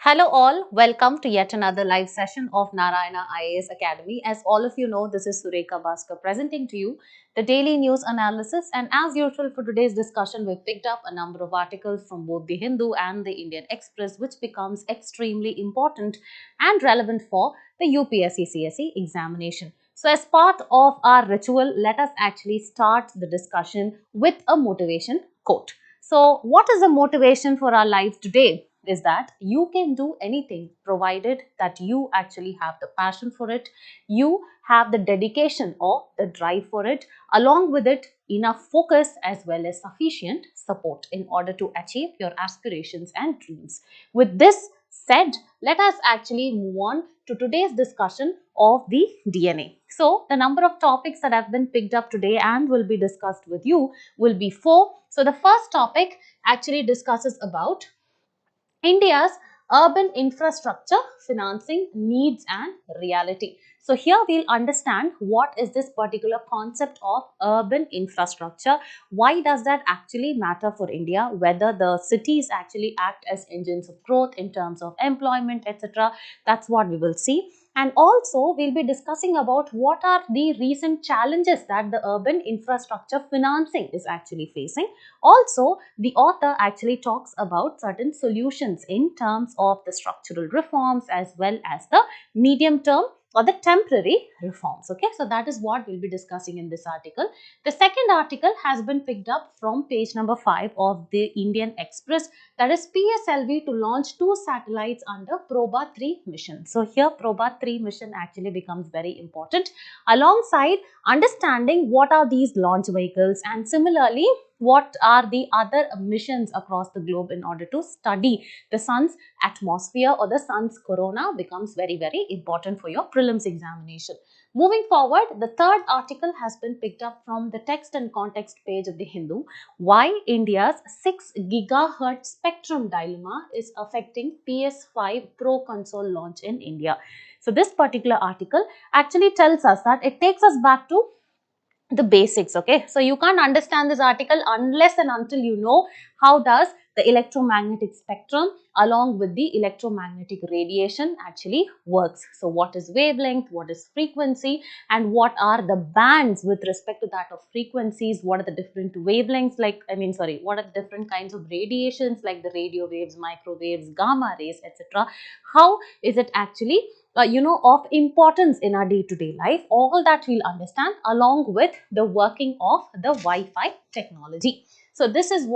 Hello all, welcome to yet another live session of Narayana IAS Academy. As all of you know, this is Sureka Bhaskar presenting to you the daily news analysis, and as usual for today's discussion, we've picked up a number of articles from both the Hindu and the Indian Express, which becomes extremely important and relevant for the UPSC CSE examination. So as part of our ritual, let us actually start the discussion with a motivation quote. So what is the motivation for our life today? Is that you can do anything provided that you actually have the passion for it, you have the dedication or the drive for it, along with it enough focus as well as sufficient support in order to achieve your aspirations and dreams. With this said, let us actually move on to today's discussion of the DNA. So the number of topics that have been picked up today and will be discussed with you will be 4. So the first topic actually discusses about India's urban infrastructure financing needs and reality. So here we'll understand what is this particular concept of urban infrastructure, why does that actually matter for India, whether the cities actually act as engines of growth in terms of employment, etc. That's what we will see. And also we'll be discussing about what are the recent challenges that the urban infrastructure financing is actually facing. Also, the author actually talks about certain solutions in terms of the structural reforms as well as the medium term or the temporary reforms. Okay, so that is what we'll be discussing in this article. The second article has been picked up from page number 5 of the Indian Express, that is PSLV to launch 2 satellites under Proba 3 mission. So here Proba 3 mission actually becomes very important, alongside understanding what are these launch vehicles and similarly what are the other missions across the globe in order to study the sun's atmosphere or the sun's corona becomes very important for your prelims examination. Moving forward, the third article has been picked up from the text and context page of the Hindu. Why India's 6 gigahertz spectrum dilemma is affecting PS5 Pro console launch in India. So this particular article actually tells us that it takes us back to the basics. Okay, so you can't understand this article unless and until you know how does the electromagnetic spectrum along with the electromagnetic radiation actually works. So what is wavelength, what is frequency, and what are the bands with respect to that of frequencies, what are the different wavelengths, what are the different kinds of radiations like the radio waves, microwaves, gamma rays, etc. How is it actually of importance in our day-to-day life? All that we'll understand along with the working of the Wi-Fi technology. So this is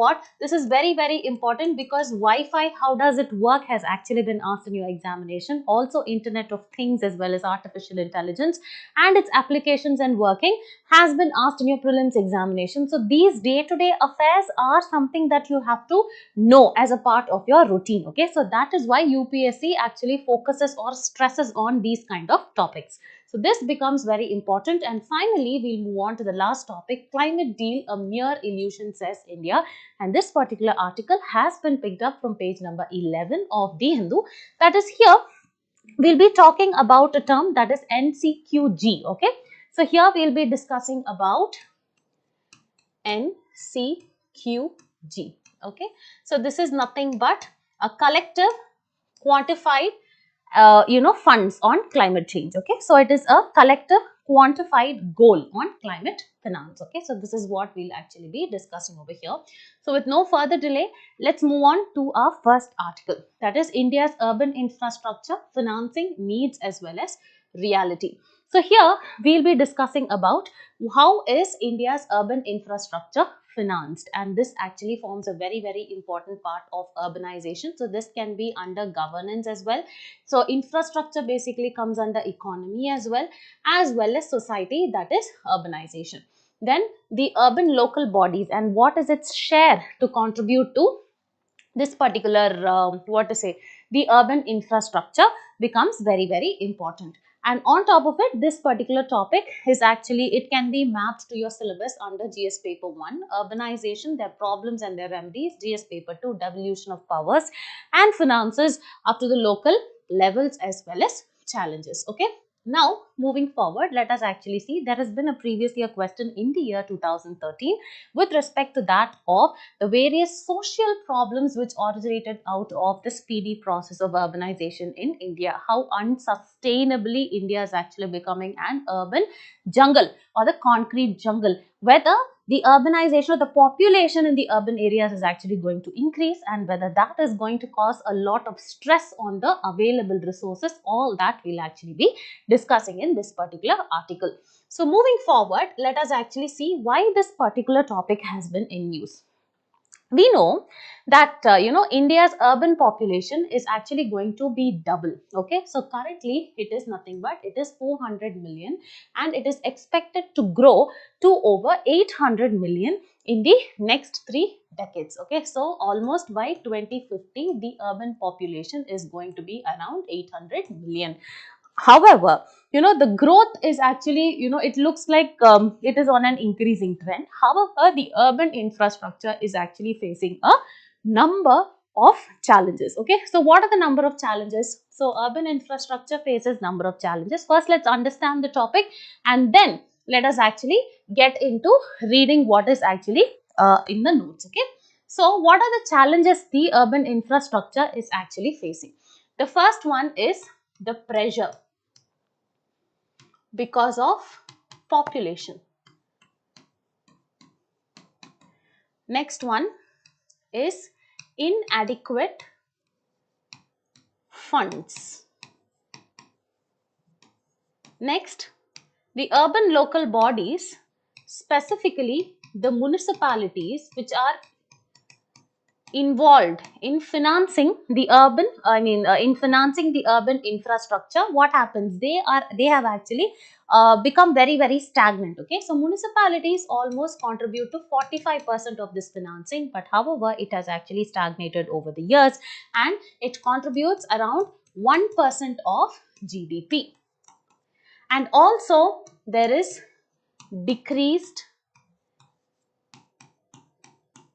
very important, because Wi-Fi, how does it work, has actually been asked in your examination. Also Internet of Things as well as artificial intelligence and its applications and working has been asked in your prelims examination. So these day-to-day affairs are something that you have to know as a part of your routine. Okay, so that is why UPSC actually focuses or stresses on these kind of topics. So this becomes very important. And finally, we'll move on to the last topic, climate deal, a mere illusion, says India. And this particular article has been picked up from page number 11 of the Hindu. That is, here we'll be talking about a term that is NCQG. Okay, so here we'll be discussing about NCQG. Okay, so this is nothing but a collective quantified funds on climate change. Okay, so it is a collective quantified goal on climate finance. Okay, so this is what we'll actually be discussing over here. So with no further delay, let's move on to our first article, that is India's urban infrastructure financing needs as well as reality. So here we'll be discussing about how is India's urban infrastructure financed, and this actually forms a very important part of urbanization. So this can be under governance as well. So infrastructure basically comes under economy as well as society, that is urbanization. Then the urban local bodies and what is its share to contribute to this particular the urban infrastructure becomes very important. And on top of it, this particular topic is actually, it can be mapped to your syllabus under GS paper 1, urbanization, their problems and their remedies, GS paper 2, devolution of powers and finances up to the local levels as well as challenges. Okay, Now, moving forward, let us actually see there has been a previous year question in the year 2013 with respect to that of the various social problems which originated out of the speedy process of urbanization in India. How unsustainably India is actually becoming an urban jungle or the concrete jungle. Whether the urbanization or the population in the urban areas is actually going to increase, and whether that is going to cause a lot of stress on the available resources, all that we'll actually be discussing in this particular article. So moving forward, let us actually see why this particular topic has been in news. We know that India's urban population is actually going to be double. Okay, so currently it is nothing but it is 400 million, and it is expected to grow to over 800 million in the next 3 decades. Okay, so almost by 2050 the urban population is going to be around 800 million. However, the growth is actually, it looks like it is on an increasing trend. However, the urban infrastructure is actually facing a number of challenges. Okay, so what are the number of challenges? So urban infrastructure faces number of challenges. First, let's understand the topic, and then let us actually get into reading what is actually in the notes. Okay, so what are the challenges the urban infrastructure is actually facing? The first one is the pressure because of population. Next one is inadequate funds. Next, the urban local bodies, specifically the municipalities which are involved in financing the urban in financing the urban infrastructure. What happens? They have actually become very stagnant. Okay, so municipalities almost contribute to 45% of this financing, but however it has actually stagnated over the years, and it contributes around 1% of GDP. And also there is decreased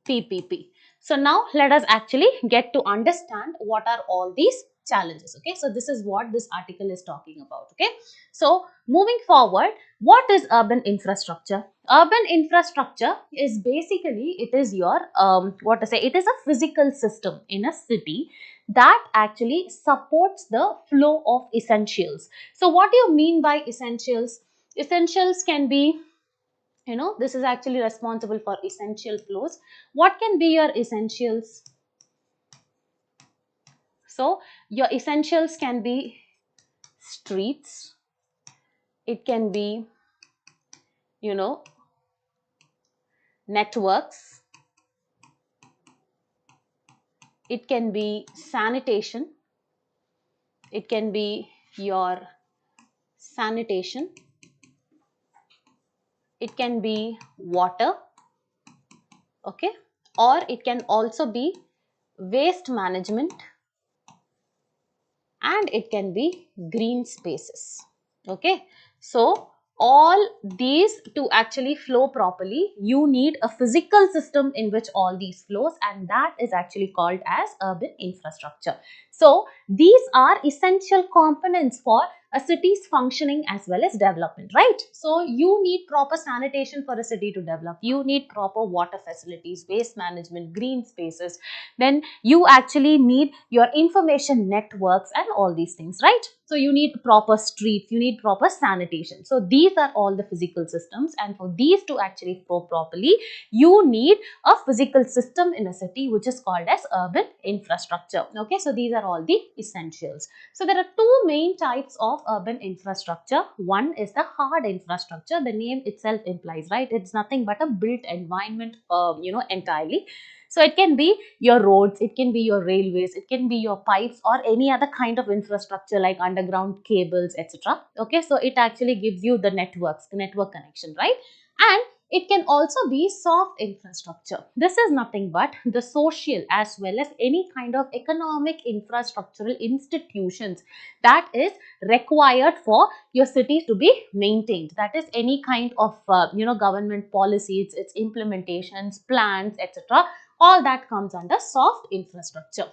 PPP. So now let us actually get to understand what are all these challenges. Okay, so this is what this article is talking about. Okay, so moving forward, what is urban infrastructure? Urban infrastructure is basically, it is your it is a physical system in a city that actually supports the flow of essentials. So what do you mean by essentials? Essentials can be, this is actually responsible for essential flows. What can be your essentials? So your essentials can be streets, it can be, you know networks, it can be sanitation, it can be your sanitation, it can be water, okay, or it can also be waste management, and it can be green spaces. Okay, so all these to actually flow properly, you need a physical system in which all these flows, and that is actually called as urban infrastructure. So these are essential components for a city's functioning as well as development, right? So you need proper sanitation for a city to develop, you need proper water facilities, waste management, green spaces, then you actually need your information networks and all these things, right? So you need proper streets, you need proper sanitation. So these are all the physical systems, and for these to actually flow properly, you need a physical system in a city which is called as urban infrastructure. Okay, so these are all the essentials. So there are two main types of urban infrastructure. One is the hard infrastructure. The name itself implies, right? It's nothing but a built environment, entirely. So it can be your roads, it can be your railways, it can be your pipes or any other kind of infrastructure like underground cables, etc. Okay, so it actually gives you the network connection, right? And it can also be soft infrastructure. This is nothing but the social as well as any kind of economic infrastructural institutions that is required for your city to be maintained. That is any kind of government policies, its implementations, plans, etc. All that comes under soft infrastructure.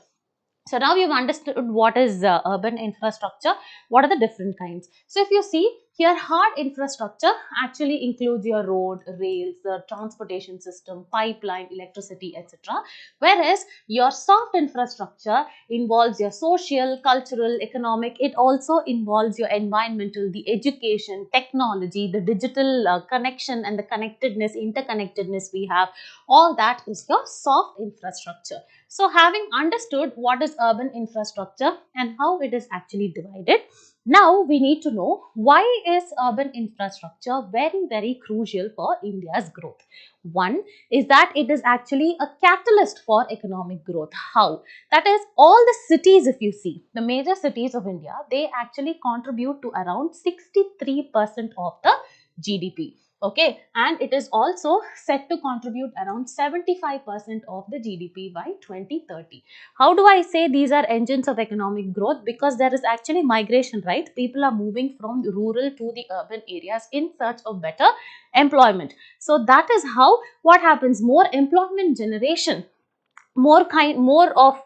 So now we've understood what is urban infrastructure, what are the different kinds. So if you see here, hard infrastructure actually includes your road, rails, the transportation system, pipeline, electricity, etc. Whereas your soft infrastructure involves your social, cultural, economic, it also involves your environmental, the education, technology, the digital connection and the connectedness, interconnectedness we have, all that is your soft infrastructure. So having understood what is urban infrastructure and how it is actually divided, now we need to know why is urban infrastructure very crucial for India's growth. One is that it is actually a catalyst for economic growth. How? That is, all the cities, if you see, the major cities of India, they actually contribute to around 63% of the GDP. Okay, and it is also set to contribute around 75% of the GDP by 2030. How do I say these are engines of economic growth? Because there is actually migration, right? People are moving from rural to the urban areas in search of better employment. So that is how, what happens, more employment generation, more of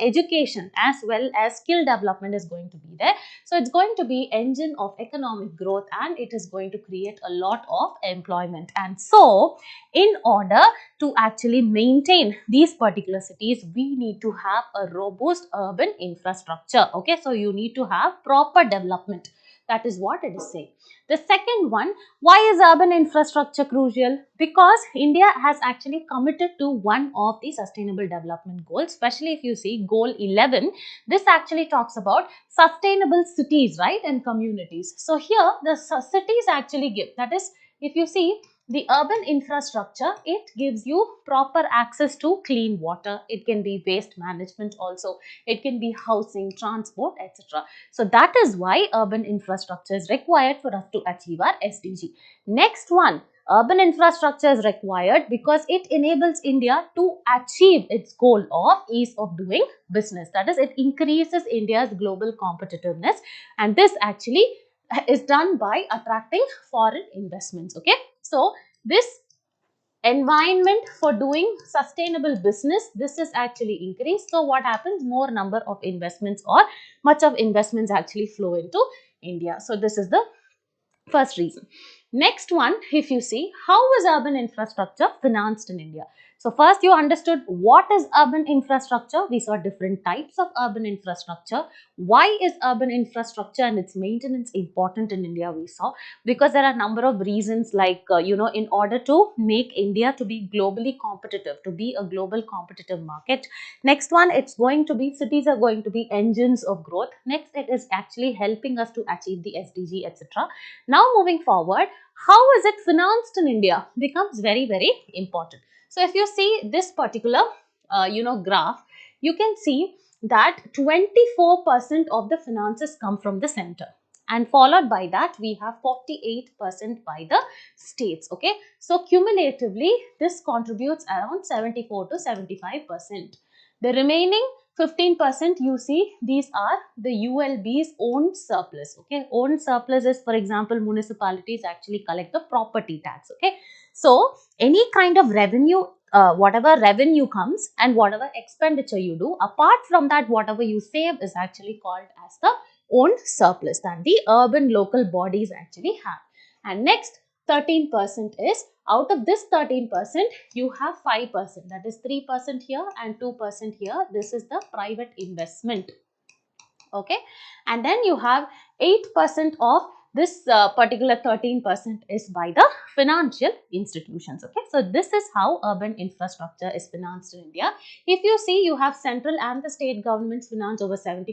education as well as skill development is going to be there. So it's going to be engine of economic growth and it is going to create a lot of employment. And so in order to actually maintain these particular cities, we need to have a robust urban infrastructure. Okay, so you need to have proper development. That is what it is saying. The second one, why is urban infrastructure crucial? Because India has actually committed to one of the sustainable development goals, especially if you see goal 11. This actually talks about sustainable cities, right, and communities. So here the cities actually give, that is, if you see the urban infrastructure, it gives you proper access to clean water. It can be waste management also. It can be housing, transport, etc. So that is why urban infrastructure is required for us to achieve our SDG. Next one, urban infrastructure is required because it enables India to achieve its goal of ease of doing business. That is, it increases India's global competitiveness, and this actually is done by attracting foreign investments. Okay, so this environment for doing sustainable business, this is actually increased. So what happens, more number of investments or much of investments actually flow into India. So this is the first reason. Next one, if you see, how is urban infrastructure financed in India? So first you understood what is urban infrastructure. We saw different types of urban infrastructure. Why is urban infrastructure and its maintenance important in India? We saw because there are a number of reasons, like in order to make India to be globally competitive, to be a global competitive market. Next one, it's going to be, cities are going to be engines of growth. Next, it is actually helping us to achieve the SDG, etc. Now moving forward, how is it financed in India becomes very important. So if you see this particular graph, you can see that 24% of the finances come from the center, and followed by that we have 48% by the states. Okay, so cumulatively this contributes around 74 to 75%. The remaining 15%, you see, these are the ULB's own surplus. Okay, own surplus is, for example, municipalities actually collect the property tax. Okay, so any kind of revenue, whatever revenue comes and whatever expenditure you do, apart from that, whatever you save is actually called as the own surplus that the urban local bodies actually have. And next, 13% is, out of this 13%, you have 5%, that is 3% here and 2% here. This is the private investment. Okay, and then you have 8% of this particular 13% is by the financial institutions. Okay, so this is how urban infrastructure is financed in India. If you see, you have central and the state governments finance over 75%,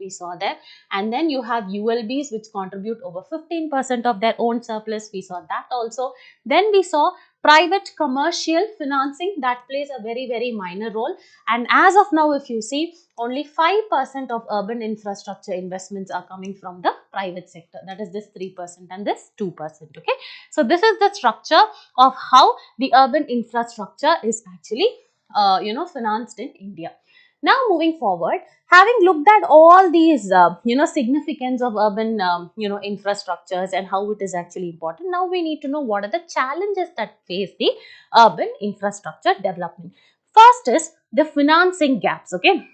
we saw there, and then you have ULBs which contribute over 15% of their own surplus, we saw that also. Then we saw private commercial financing, that plays a very minor role, and as of now, if you see, only 5% of urban infrastructure investments are coming from the private sector, that is this 3% and this 2%. Okay, so this is the structure of how the urban infrastructure is actually financed in India. Now moving forward, having looked at all these significance of urban infrastructures and how it is actually important, now we need to know what are the challenges that face the urban infrastructure development. First is the financing gaps. Okay,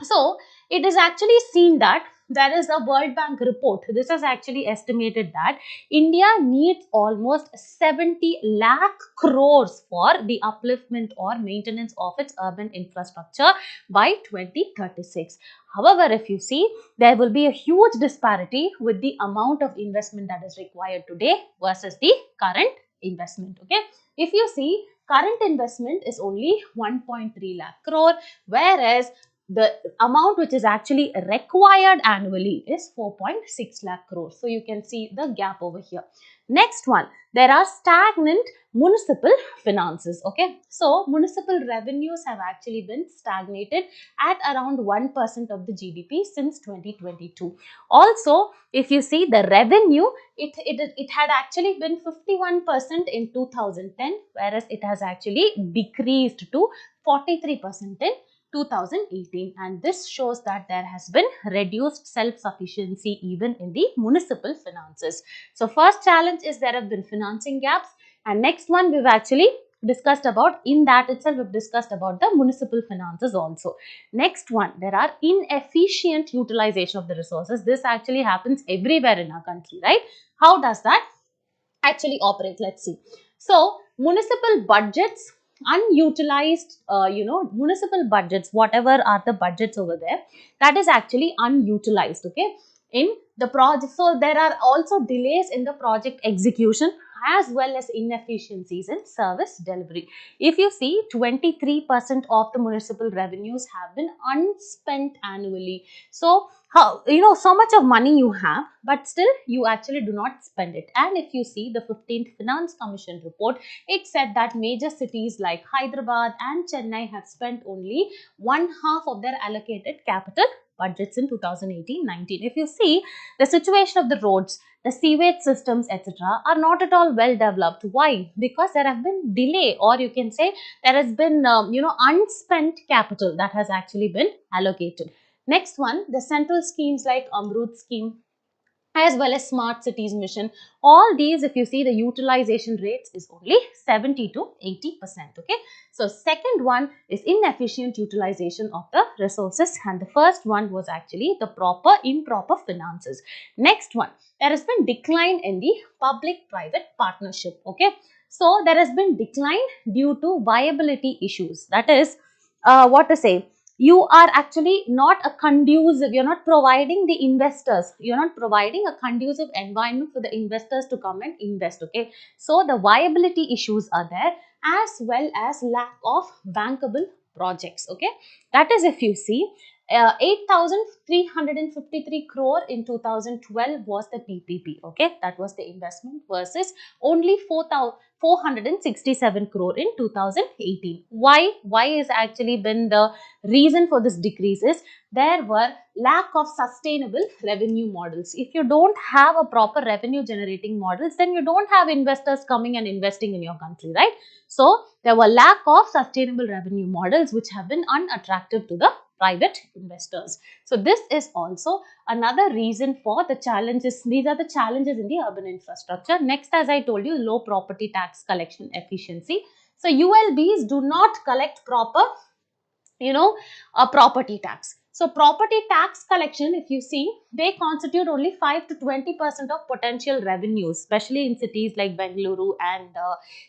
So it is actually seen that there is a World Bank report. This has actually estimated that India needs almost 70 lakh crores for the upliftment or maintenance of its urban infrastructure by 2036. However, if you see, there will be a huge disparity with the amount of investment that is required today versus the current investment. Okay, if you see, current investment is only 1.3 lakh crore, whereas the amount which is actually required annually is 4.6 lakh crores. So you can see the gap over here. Next one, there are stagnant municipal finances. Okay, so municipal revenues have actually been stagnated at around 1% of the GDP since 2022. Also, if you see the revenue, it had actually been 51% in 2010, whereas it has actually decreased to 43% in 2018, and this shows that there has been reduced self-sufficiency even in the municipal finances. So first challenge is there have been financing gaps, and next one we've actually discussed about, in that itself we've discussed about the municipal finances also. Next one, there are inefficient utilization of the resources. This actually happens everywhere in our country, right? How does that actually operate? Let's see. So municipal budgets, unutilized, municipal budgets, whatever are the budgets over there, that is actually unutilized, okay, in the project. So there are also delays in the project execution as well as inefficiencies in service delivery. If you see, 23% of the municipal revenues have been unspent annually. So how, so much of money you have, but still you actually do not spend it. And if you see the 15th Finance Commission report, it said that major cities like Hyderabad and Chennai have spent only one half of their allocated capital budgets in 2018-19. If you see, the situation of the roads, the sewage systems, etc., are not at all well developed. Why? Because there have been delay, or you can say there has been unspent capital that has actually been allocated. Next one, the central schemes like Amrut scheme as well as smart cities mission, all these, if you see, the utilization rates is only 70 to 80%. Okay, so second one is inefficient utilization of the resources, and the first one was actually the improper finances. Next one, there has been decline in the public private partnership. Okay, so there has been decline due to viability issues. That is, what to say, you are actually not a conducive, you're not providing the investors, you're not providing a conducive environment for the investors to come and invest. Okay, so the viability issues are there, as well as lack of bankable projects. Okay, that is, if you see, 8,353 crore in 2012 was the PPP. Okay, that was the investment, versus only 467 crore in 2018. Why is actually been the reason for this decrease is there were lack of sustainable revenue models. If you don't have a proper revenue generating models, then you don't have investors coming and investing in your country, right? So there were lack of sustainable revenue models which have been unattractive to the private investors. So this is also another reason for the challenges. These are the challenges in the urban infrastructure. Next, as I told you, low property tax collection efficiency. So ULBs do not collect proper, a property tax. So property tax collection, if you see, they constitute only 5 to 20% of potential revenues, especially in cities like Bengaluru and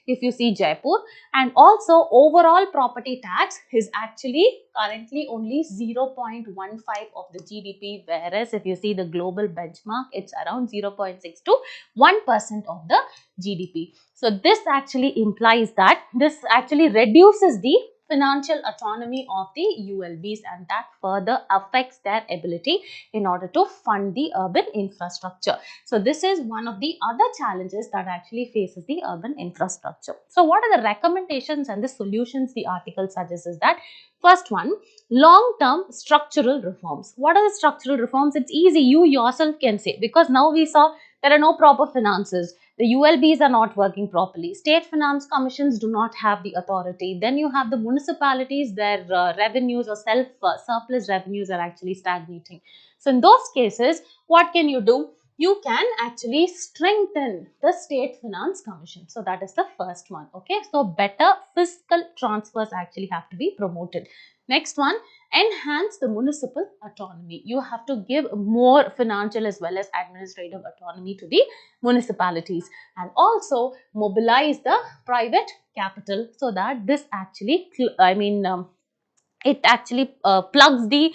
if you see Jaipur. And also overall property tax is actually currently only 0.15 of the GDP, whereas if you see the global benchmark, it's around 0.6 to 1% of the GDP. So this actually implies that this actually reduces the financial autonomy of the ULBs, and that further affects their ability in order to fund the urban infrastructure. So this is one of the other challenges that actually faces the urban infrastructure. So what are the recommendations and the solutions the article suggests is that, first one, long-term structural reforms. What are the structural reforms? It's easy, you yourself can say, because now we saw there are no proper finances. The ULBs are not working properly. State finance commissions do not have the authority. Then you have the municipalities, their revenues or surplus revenues are actually stagnating. So in those cases, what can you do? You can actually strengthen the state finance commission. So that is the first one. Okay, so better fiscal transfers actually have to be promoted. Next one, enhance the municipal autonomy. You have to give more financial as well as administrative autonomy to the municipalities, and also mobilize the private capital so that this actually, it actually plugs the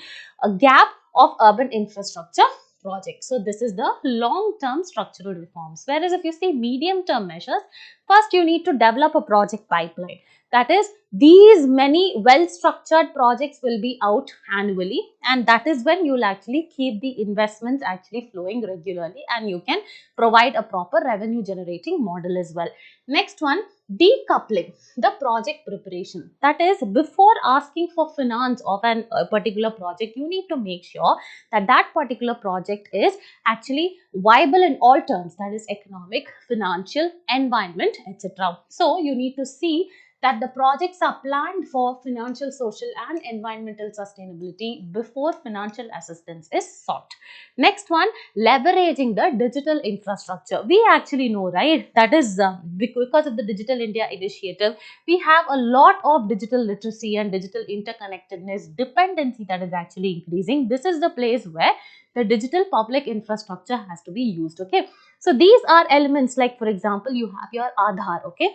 gap of urban infrastructure projects. So this is the long-term structural reforms. Whereas if you see medium-term measures, first you need to develop a project pipeline. That is, these many well-structured projects will be out annually, and that is when you will actually keep the investments actually flowing regularly, and you can provide a proper revenue generating model as well. Next one, decoupling the project preparation. That is, before asking for finance of a particular project, you need to make sure that that particular project is actually viable in all terms, that is economic, financial, environment, etc. So you need to see that the projects are planned for financial, social and environmental sustainability before financial assistance is sought. Next one, leveraging the digital infrastructure. We actually know, right, that is because of the Digital India initiative, we have a lot of digital literacy and digital interconnectedness dependency that is actually increasing. This is the place where the digital public infrastructure has to be used. Okay, so these are elements like, for example, you have your Aadhaar. Okay,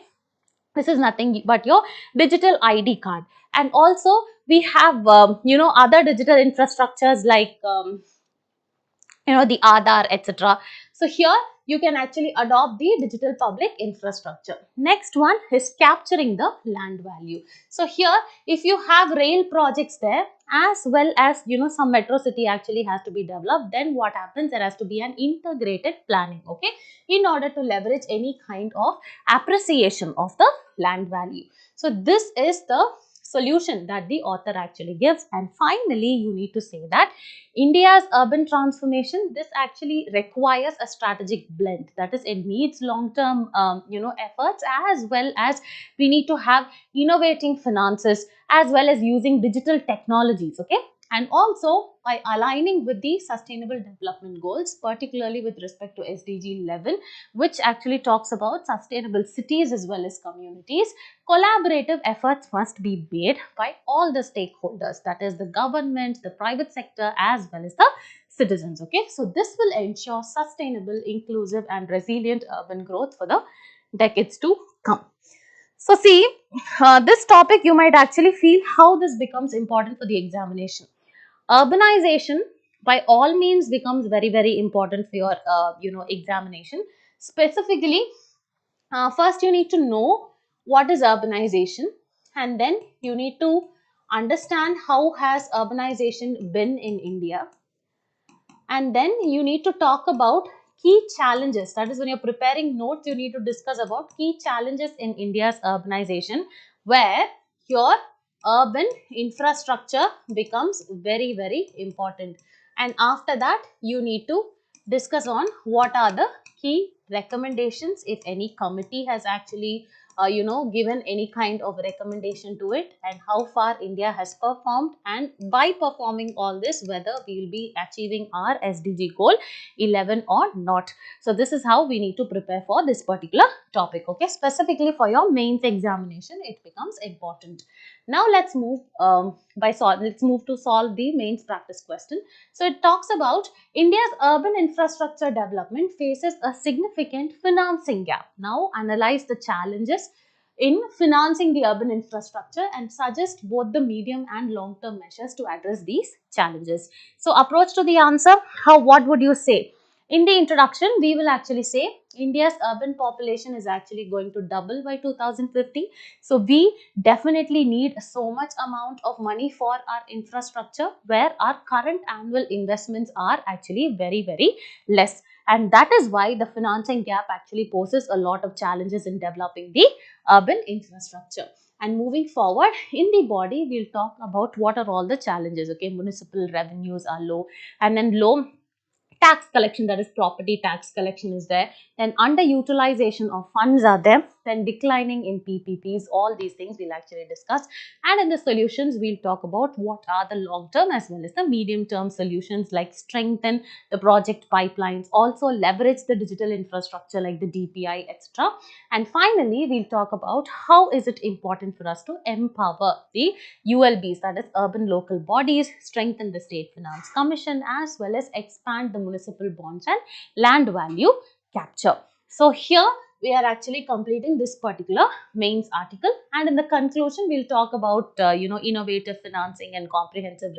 this is nothing but your digital ID card, and also we have other digital infrastructures like the Aadhaar, etc. So here you can actually adopt the digital public infrastructure. Next one is capturing the land value. So here, if you have rail projects there, as well as some metro city actually has to be developed, then what happens, there has to be an integrated planning, okay, in order to leverage any kind of appreciation of the land value. So this is the solution that the author actually gives. And finally, you need to say that India's urban transformation, this actually requires a strategic blend. That is, it needs long-term, efforts, as well as we need to have innovating finances, as well as using digital technologies, okay? And also by aligning with the sustainable development goals, particularly with respect to SDG 11, which actually talks about sustainable cities as well as communities, collaborative efforts must be made by all the stakeholders, that is the government, the private sector, as well as the citizens. Okay, so this will ensure sustainable, inclusive and resilient urban growth for the decades to come. So see, this topic you might actually feel how this becomes important for the examination. Urbanization by all means becomes very important for your examination. Specifically, first you need to know what is urbanization, and then you need to understand how has urbanization been in India, and then you need to talk about key challenges. That is, when you're preparing notes, you need to discuss about key challenges in India's urbanization, where your urban infrastructure becomes very important. And after that, you need to discuss on what are the key recommendations, if any committee has actually given any kind of recommendation to it, and how far India has performed, and by performing all this, whether we will be achieving our SDG goal 11 or not. So this is how we need to prepare for this particular topic. Okay, specifically for your mains examination, it becomes important. Now let's move let's move to solve the mains practice question. So it talks about India's urban infrastructure development faces a significant financing gap. Now analyze the challenges in financing the urban infrastructure and suggest both the medium and long term measures to address these challenges. So approach to the answer, what would you say? In the introduction, we will actually say India's urban population is actually going to double by 2050. So we definitely need so much amount of money for our infrastructure, where our current annual investments are actually very less. And that is why the financing gap actually poses a lot of challenges in developing the urban infrastructure. And moving forward, in the body, we'll talk about what are all the challenges. Okay, municipal revenues are low, and then low tax collection, that is property tax collection is there, then underutilization of funds are there, then declining in PPPs, all these things we'll actually discuss. And in the solutions, we'll talk about what are the long-term as well as the medium-term solutions, like strengthen the project pipelines, also leverage the digital infrastructure like the DPI, etc. And finally, we'll talk about how is it important for us to empower the ULBs, that is urban local bodies, strengthen the State Finance Commission, as well as expand the municipal bonds and land value capture. So here we are actually completing this particular mains article, and in the conclusion we'll talk about innovative financing and comprehensive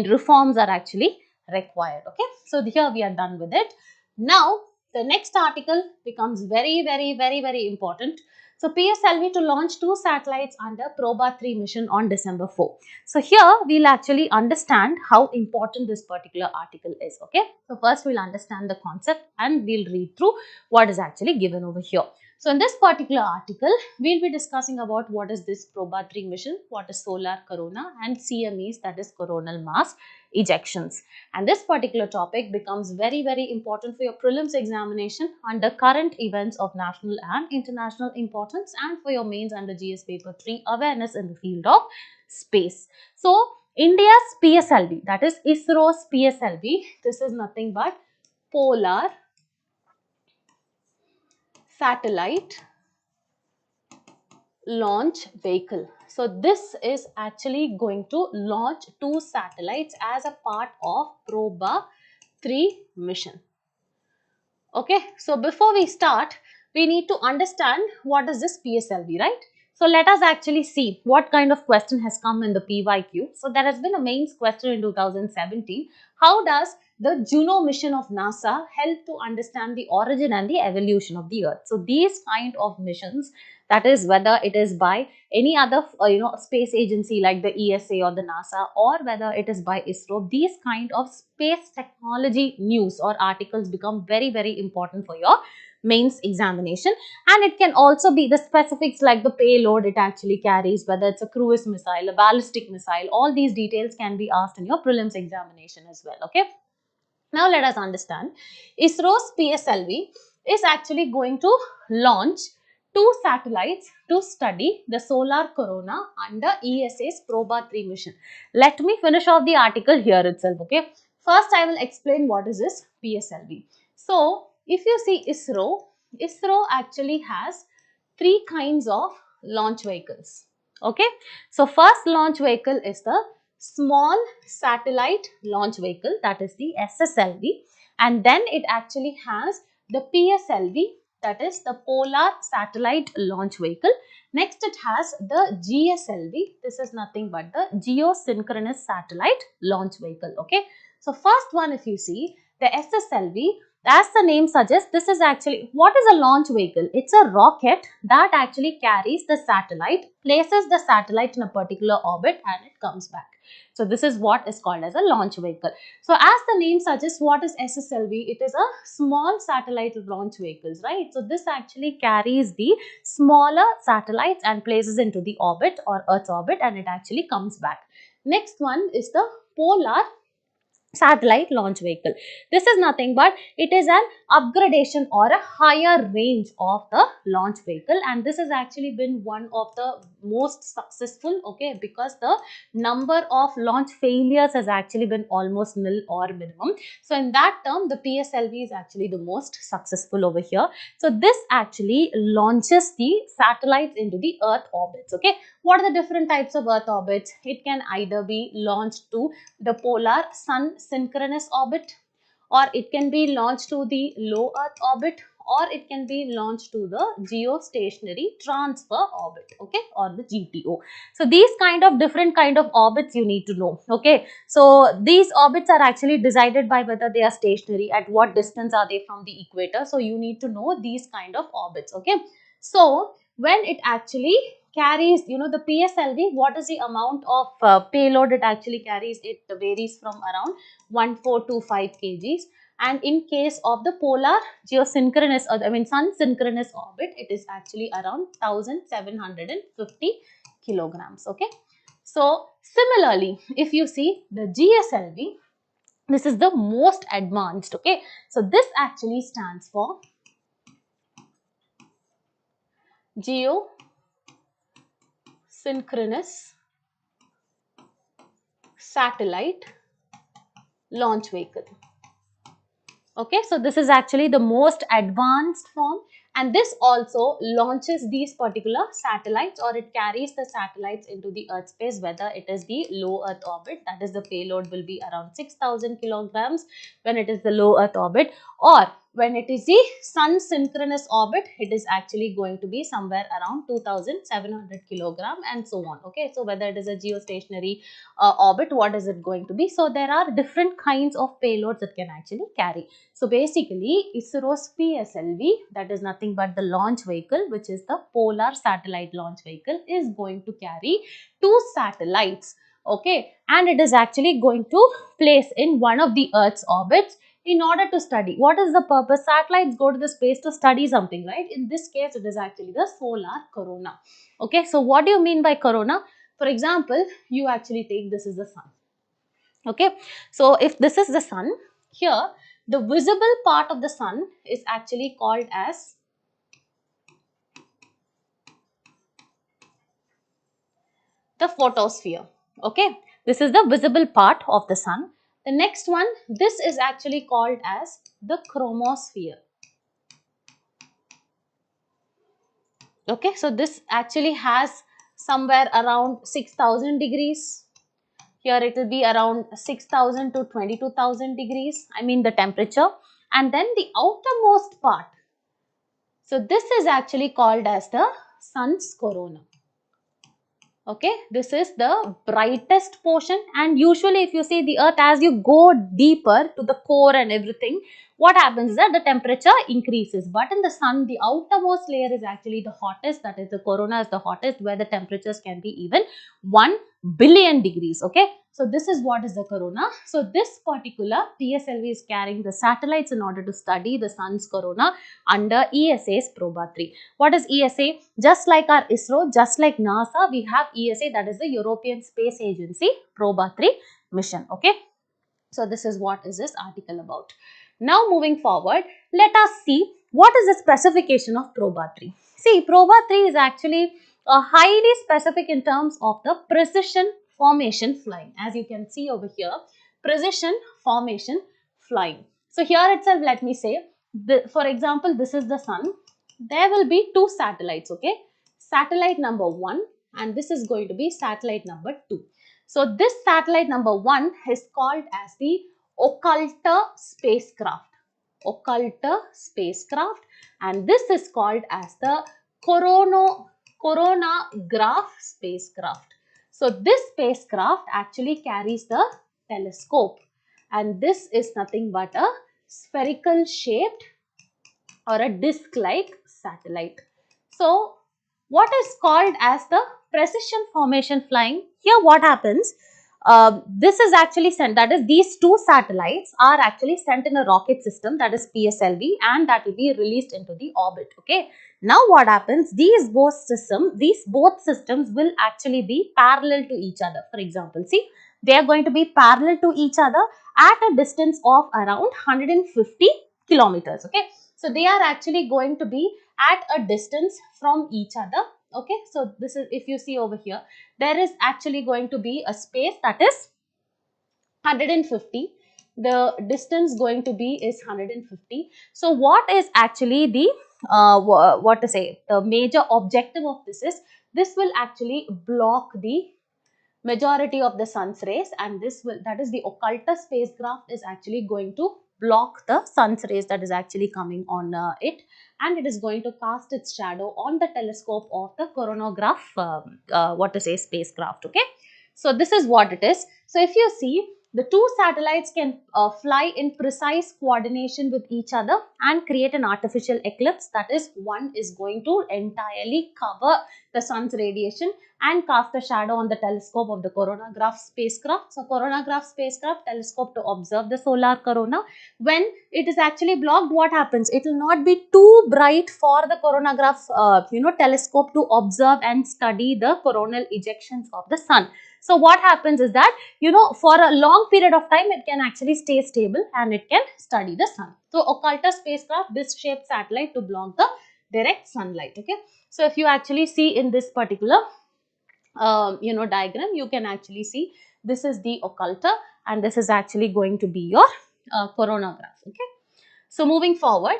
reforms are actually required. Okay, so here we are done with it. Now the next article becomes very important. So PSLV to launch 2 satellites under Proba 3 mission on December 4. So here we'll actually understand how important this particular article is. Okay, so first we'll understand the concept and we'll read through what is actually given over here. So in this particular article, we'll be discussing about what is this Proba 3 mission, what is solar corona, and CMEs, that is coronal mass ejections. And this particular topic becomes very important for your prelims examination under current events of national and international importance, and for your mains under GS paper 3 awareness in the field of space. So India's PSLV, that is ISRO's PSLV, this is nothing but polar satellite launch vehicle. So this is actually going to launch 2 satellites as a part of Proba 3 mission. Okay, so before we start, we need to understand what is this PSLV, right? So let us actually see what kind of question has come in the PYQ. So there has been a mains question in 2017. How does the Juno mission of NASA help to understand the origin and the evolution of the Earth? So these kind of missions, that is whether it is by any other space agency like the ESA or the NASA, or whether it is by ISRO, these kind of space technology news or articles become very important for your mains examination. And it can also be the specifics like the payload it actually carries, whether it's a cruise missile, a ballistic missile, all these details can be asked in your prelims examination as well. Okay, now let us understand. ISRO's PSLV is actually going to launch 2 satellites to study the solar corona under ESA's Proba 3 mission. Let me finish off the article here itself. Okay, first I will explain what is this PSLV. So if you see ISRO actually has 3 kinds of launch vehicles. Okay, so first launch vehicle is the small satellite launch vehicle, that is the SSLV, and then it actually has the PSLV, that is the polar satellite launch vehicle. Next it has the GSLV, this is nothing but the geosynchronous satellite launch vehicle. Okay, so first one, if you see the SSLV, as the name suggests, this is actually, what is a launch vehicle? It's a rocket that actually carries the satellite, places the satellite in a particular orbit, and it comes back. So this is what is called as a launch vehicle. So as the name suggests, what is SSLV? It is a small satellite launch vehicles, right? So this actually carries the smaller satellites and places into the orbit or Earth's orbit, and it actually comes back. Next one is the polar satellite launch vehicle. This is nothing but it is an upgradation or a higher range of the launch vehicle, and this has actually been one of the most successful, okay, because the number of launch failures has actually been almost nil or minimum. So in that term, the PSLV is actually the most successful over here. So this actually launches the satellites into the Earth orbits. Okay, what are the different types of Earth orbits? It can either be launched to the polar sun synchronous orbit, or it can be launched to the low Earth orbit, or it can be launched to the geostationary transfer orbit, okay, or the GTO. So these kind of different kind of orbits you need to know. Okay, so these orbits are actually decided by whether they are stationary, at what distance are they from the equator. So you need to know these kind of orbits. Okay, so when it actually carries, the PSLV, what is the amount of payload it actually carries? It varies from around 1425 kgs, and in case of the polar geosynchronous, sun synchronous orbit, it is actually around 1750 kilograms. Okay, so similarly, if you see the GSLV, this is the most advanced. Okay, so this actually stands for geosynchronous satellite launch vehicle. Okay, so this is actually the most advanced form, and this also launches these particular satellites, or it carries the satellites into the Earth space, whether it is the low Earth orbit, that is the payload will be around 6,000 kilograms when it is the low Earth orbit, or when it is the sun synchronous orbit, it is actually going to be somewhere around 2,700 kilogram and so on. Okay, so whether it is a geostationary orbit, what is it going to be? So there are different kinds of payloads that can actually carry. So basically, ISRO's PSLV, that is nothing but the launch vehicle, which is the Polar Satellite Launch Vehicle, is going to carry 2 satellites. Okay, and it is actually going to place in one of the Earth's orbits in order to study. What is the purpose? Satellites go to the space to study something, right? In this case, it is actually the solar corona. Okay, so what do you mean by corona? For example, you actually take this is the sun. Okay, so if this is the sun, here the visible part of the sun is actually called as the photosphere. Okay, this is the visible part of the sun. The next one, this is actually called as the chromosphere. Okay, so this actually has somewhere around 6,000 degrees. Here it will be around 6,000 to 22,000 degrees, I mean the temperature. And then the outermost part, so this is actually called as the sun's corona. Okay, this is the brightest portion, and usually if you see the earth, as you go deeper to the core and everything, what happens is that the temperature increases, but in the sun the outermost layer is actually the hottest, that is the corona is the hottest, where the temperatures can be even 1 billion degrees. Okay, so this is what is the corona. So this particular PSLV is carrying the satellites in order to study the sun's corona under ESA's Proba 3. What is ESA? Just like our ISRO, just like NASA, we have ESA, that is the European Space Agency Proba 3 mission. Okay, so this is what is this article about. Now moving forward, let us see what is the specification of Proba 3. See, Proba 3 is actually highly specific in terms of the precision formation flying. As you can see over here, precision formation flying. So here itself, let me say, for example, this is the sun. There will be 2 satellites, okay? Satellite number 1 and this is going to be satellite number 2. So this satellite number 1 is called as the occulter spacecraft. Occulter spacecraft, and this is called as the coronagraph spacecraft. So this spacecraft actually carries the telescope, and this is nothing but a spherical shaped or a disc-like satellite. So what is called as the precision formation flying? Here what happens, this is actually sent, that is these 2 satellites are actually sent in a rocket system, that is PSLV, and that will be released into the orbit. Okay, now what happens, these both systems will actually be parallel to each other. For example, see, they are going to be parallel to each other at a distance of around 150 kilometers. Okay, so they are actually going to be at a distance from each other. Okay, so this is, if you see over here, there is actually going to be a space that is 150. The distance going to be is 150. So what is actually the what to say, the major objective of this is, this will actually block the majority of the sun's rays, and this will, that is the occulter spacecraft is actually going to block the sun's rays that is actually coming on it, and it is going to cast its shadow on the telescope of the coronagraph what to say, spacecraft. Okay, so this is what it is. So if you see, the 2 satellites can fly in precise coordination with each other and create an artificial eclipse, that is, one is going to entirely cover the sun's radiation and cast a shadow on the telescope of the coronagraph spacecraft. So coronagraph spacecraft telescope to observe the solar corona. When it is actually blocked, what happens? It will not be too bright for the coronagraph telescope to observe and study the coronal ejections of the sun. So what happens is that, for a long period of time, it can actually stay stable and it can study the sun. So occulter spacecraft, this shaped satellite to block the direct sunlight. Okay, so if you actually see in this particular diagram, you can actually see this is the occulter and this is actually going to be your coronagraph. Okay, so moving forward,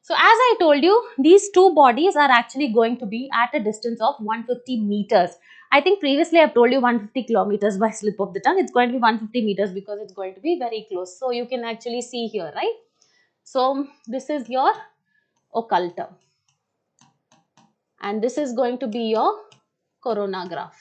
so as I told you, these two bodies are actually going to be at a distance of 150 meters. I think previously I've told you 150 kilometers by slip of the tongue. It's going to be 150 meters because it's going to be very close. So you can actually see here, right? So this is your occulter and this is going to be your coronagraph.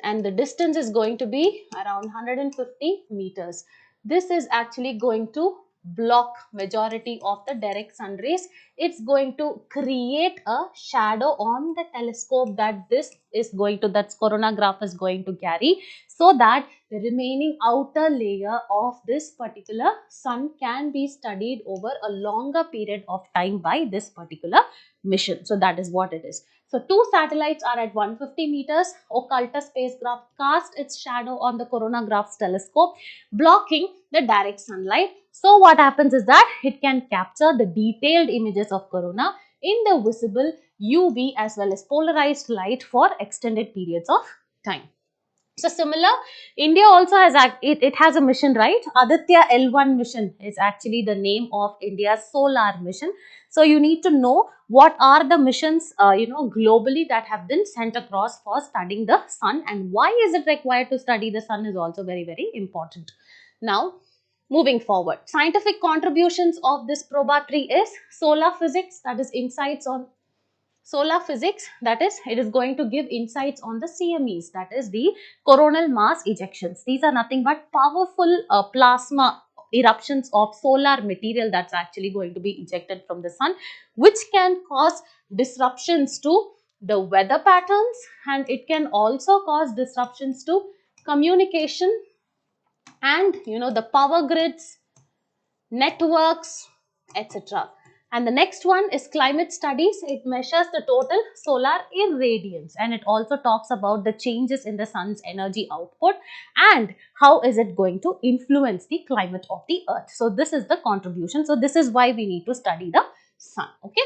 And the distance is going to be around 150 meters. This is actually going to block majority of the direct sun rays. It's going to create a shadow on the telescope that that coronagraph is going to carry, so that the remaining outer layer of this particular sun can be studied over a longer period of time by this particular mission. So that is what it is. So two satellites are at 150 meters. Occulta spacecraft cast its shadow on the coronagraph's telescope, blocking the direct sunlight. So what happens is that it can capture the detailed images of corona in the visible UV as well as polarized light for extended periods of time. So similar, India also has, it has a mission, right? Aditya L1 mission is actually the name of India's solar mission. So you need to know what are the missions, globally that have been sent across for studying the sun, and why is it required to study the sun is also very, very important. Now, moving forward, scientific contributions of this probatory is solar physics, that is insights on solar physics, that is it is going to give insights on the CMEs, that is the coronal mass ejections. These are nothing but powerful plasma eruptions of solar material that's actually going to be ejected from the sun, which can cause disruptions to the weather patterns, and it can also cause disruptions to communication and the power grids, networks, etc. And the next one is climate studies. It measures the total solar irradiance, and it also talks about the changes in the sun's energy output and how is it going to influence the climate of the earth. So this is the contribution. So this is why we need to study the sun. Okay.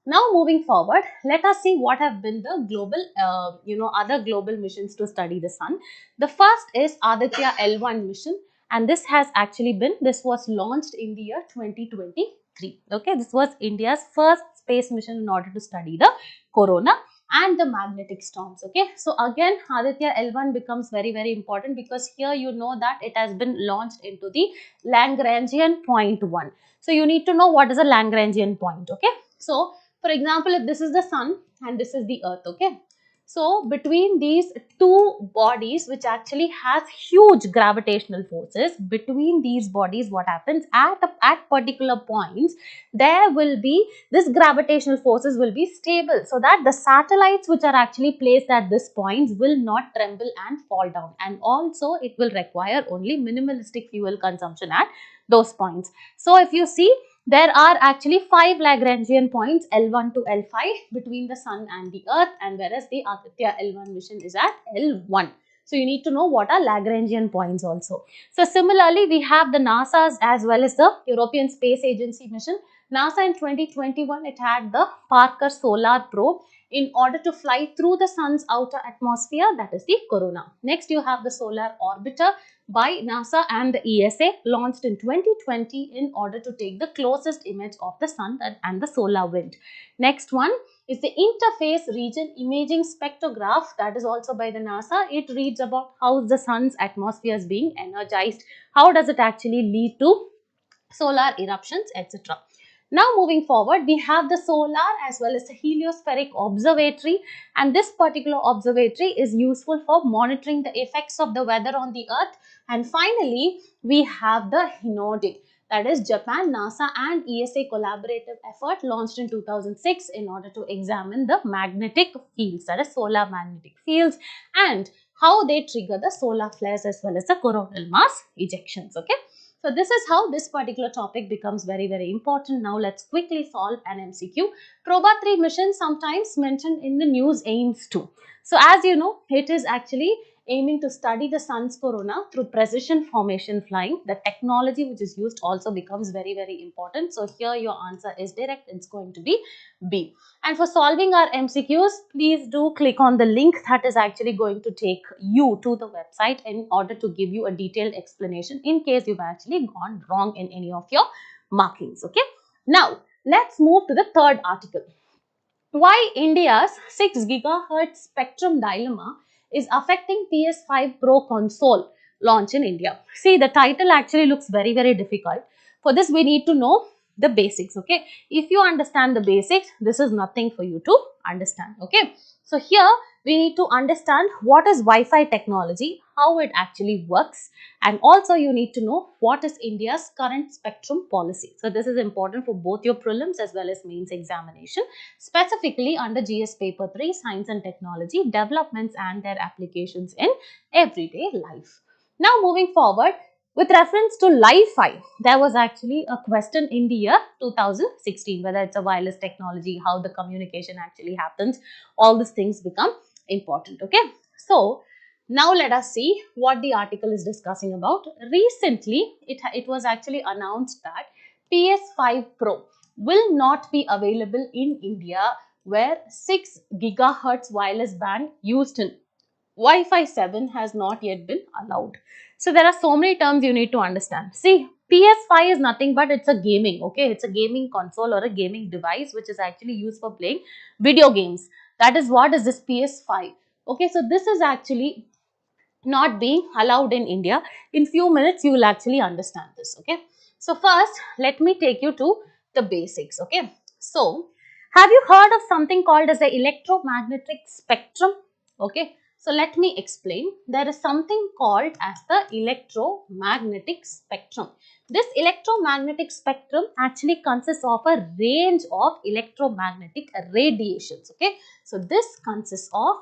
Now moving forward, let us see what have been the global, other global missions to study the sun. The first is Aditya L1 mission. And this has actually been, this was launched in the year 2023. Okay, this was India's first space mission in order to study the corona and the magnetic storms. Okay, so again Aditya L1 becomes very, very important because here you know that it has been launched into the Lagrangian point 1. So you need to know what is a Lagrangian point. Okay, so for example, if this is the sun and this is the earth, okay, so between these two bodies, which actually has huge gravitational forces, between these bodies, what happens at particular points, there will be this gravitational forces will be stable, so that the satellites which are actually placed at this points will not tremble and fall down, and also it will require only minimalistic fuel consumption at those points. So if you see, there are actually 5 Lagrangian points L1 to L5 between the sun and the earth, and whereas the Aditya L1 mission is at L1. So you need to know what are Lagrangian points also. So similarly, we have the NASA's as well as the European Space Agency mission. NASA in 2021, it had the Parker Solar Probe in order to fly through the sun's outer atmosphere, that is the corona. Next, you have the Solar Orbiter by NASA and the ESA, launched in 2020 in order to take the closest image of the sun and the solar wind. Next one is the Interface Region Imaging Spectrograph, that is also by the NASA. It reads about how the sun's atmosphere is being energized, how does it actually lead to solar eruptions, etc. Now moving forward, we have the solar as well as the heliospheric observatory, and this particular observatory is useful for monitoring the effects of the weather on the earth. And finally, we have the Hinode, that is Japan, NASA and ESA collaborative effort, launched in 2006 in order to examine the magnetic fields, that is solar magnetic fields, and how they trigger the solar flares as well as the coronal mass ejections. Okay. So this is how this particular topic becomes very, very important. Now let's quickly solve an MCQ. Probatory mission sometimes mentioned in the news aims too. So as you know, it is actually aiming to study the sun's corona through precision formation flying. The technology which is used also becomes very, very important. So here your answer is direct. It's going to be B. And for solving our MCQs, please do click on the link that is actually going to take you to the website in order to give you a detailed explanation in case you've actually gone wrong in any of your markings. Okay. Now, let's move to the third article. Why India's 6 gigahertz spectrum dilemma is affecting PS5 Pro console launch in India. See, the title actually looks very, very difficult. For this, we need to know the basics, okay? If you understand the basics, this is nothing for you to understand, okay? So here, we need to understand what is Wi-Fi technology, how it actually works, and also you need to know what is India's current spectrum policy. So this is important for both your prelims as well as mains examination, specifically under GS paper 3 science and technology developments and their applications in everyday life. Now moving forward, with reference to Li-Fi, there was actually a question in the year 2016, whether it's a wireless technology, how the communication actually happens, all these things become important, okay? So, now let us see what the article is discussing about. Recently, it was actually announced that PS5 Pro will not be available in India where 6 gigahertz wireless band used in Wi-Fi 7 has not yet been allowed. So there are so many terms you need to understand. See, PS5 is nothing but it's a gaming, okay? It's a gaming console or a gaming device which is actually used for playing video games. That is what is this PS5. Okay, so this is actually not being allowed in India. In few minutes, you will actually understand this, okay? So first, let me take you to the basics, okay? So, have you heard of something called as the electromagnetic spectrum? Okay, so let me explain. There is something called as the electromagnetic spectrum. This electromagnetic spectrum actually consists of a range of electromagnetic radiations, okay? So, this consists of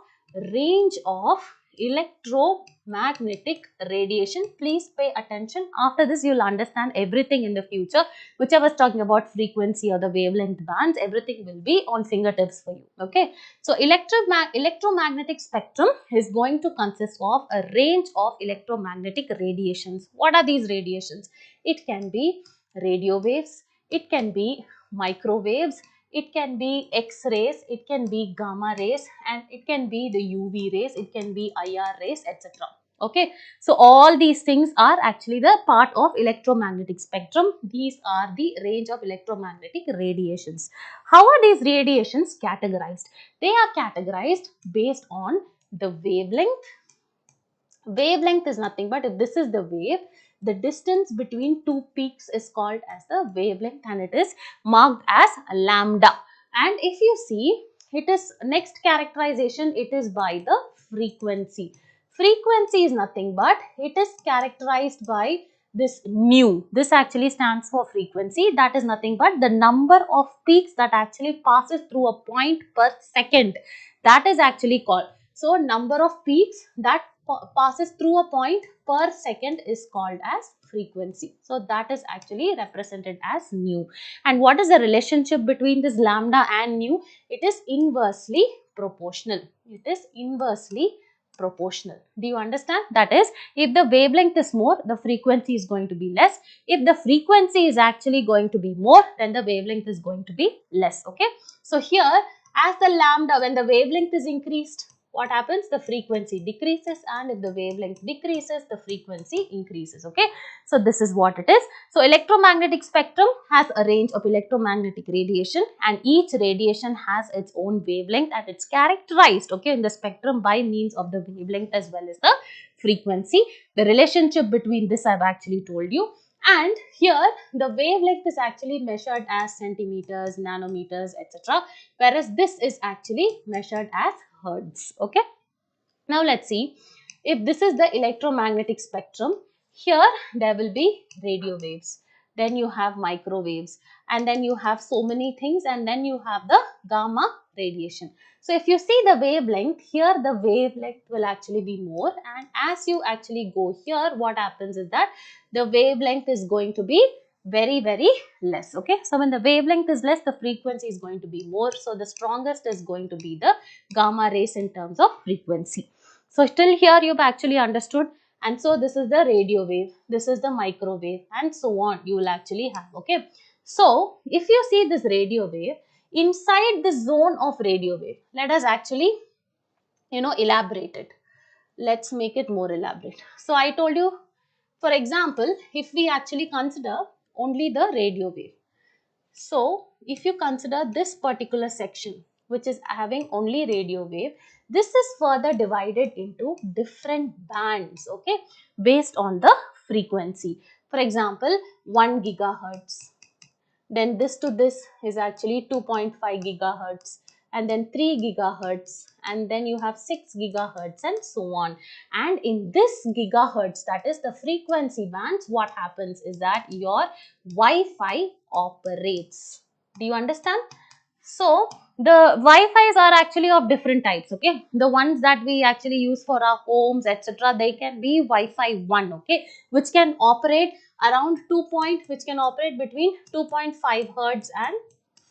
range of electromagnetic radiation. Please pay attention. After this, you will understand everything in the future. Whichever is talking about frequency or the wavelength bands, everything will be on fingertips for you. Okay. So, electromagnetic spectrum is going to consist of a range of electromagnetic radiations. What are these radiations? It can be radio waves, it can be microwaves, it can be X-rays, it can be gamma rays, and it can be the UV rays, it can be IR rays, etc. Okay, so all these things are actually the part of electromagnetic spectrum. These are the range of electromagnetic radiations. How are these radiations categorized? They are categorized based on the wavelength. Wavelength is nothing but if this is the wave, the distance between two peaks is called as the wavelength and it is marked as lambda. And if you see, it is next characterization, it is by the frequency. Frequency is nothing but it is characterized by this nu. This actually stands for frequency. That is nothing but the number of peaks that actually passes through a point per second. That is actually called. So, number of peaks that passes through a point per second is called as frequency. So, that is actually represented as nu. And what is the relationship between this lambda and nu? It is inversely proportional. It is inversely proportional. Do you understand? That is, if the wavelength is more, the frequency is going to be less. If the frequency is actually going to be more, then the wavelength is going to be less. Okay. So, here as the lambda, when the wavelength is increased, what happens? The frequency decreases, and if the wavelength decreases, the frequency increases. Okay. So, this is what it is. So, electromagnetic spectrum has a range of electromagnetic radiation and each radiation has its own wavelength and it's characterized, okay, in the spectrum by means of the wavelength as well as the frequency. The relationship between this I have actually told you. And here the wavelength is actually measured as centimeters, nanometers, etc. Whereas this is actually measured as hertz. Okay. Now let's see, if this is the electromagnetic spectrum, here there will be radio waves, then you have microwaves, and then you have so many things, and then you have the gamma radiation. So if you see the wavelength, here the wavelength will actually be more, and as you actually go here, what happens is that the wavelength is going to be very, very less. Okay. So when the wavelength is less, the frequency is going to be more. So the strongest is going to be the gamma rays in terms of frequency. So till here you've actually understood. And so this is the radio wave, this is the microwave, and so on you will actually have. Okay. So if you see this radio wave, inside the zone of radio wave, let us actually, elaborate it. Let's make it more elaborate. So I told you, for example, if we actually consider only the radio wave. So if you consider this particular section, which is having only radio wave, this is further divided into different bands, okay, based on the frequency. For example, 1 gigahertz, then this to this is actually 2.5 gigahertz, and then 3 gigahertz, and then you have 6 gigahertz, and so on. And in this gigahertz, that is the frequency bands, what happens is that your Wi-Fi operates. Do you understand? So the Wi-Fi's are actually of different types, okay. The ones that we actually use for our homes, etc., they can be Wi-Fi 1, okay, which can operate around which can operate between 2.5 hertz and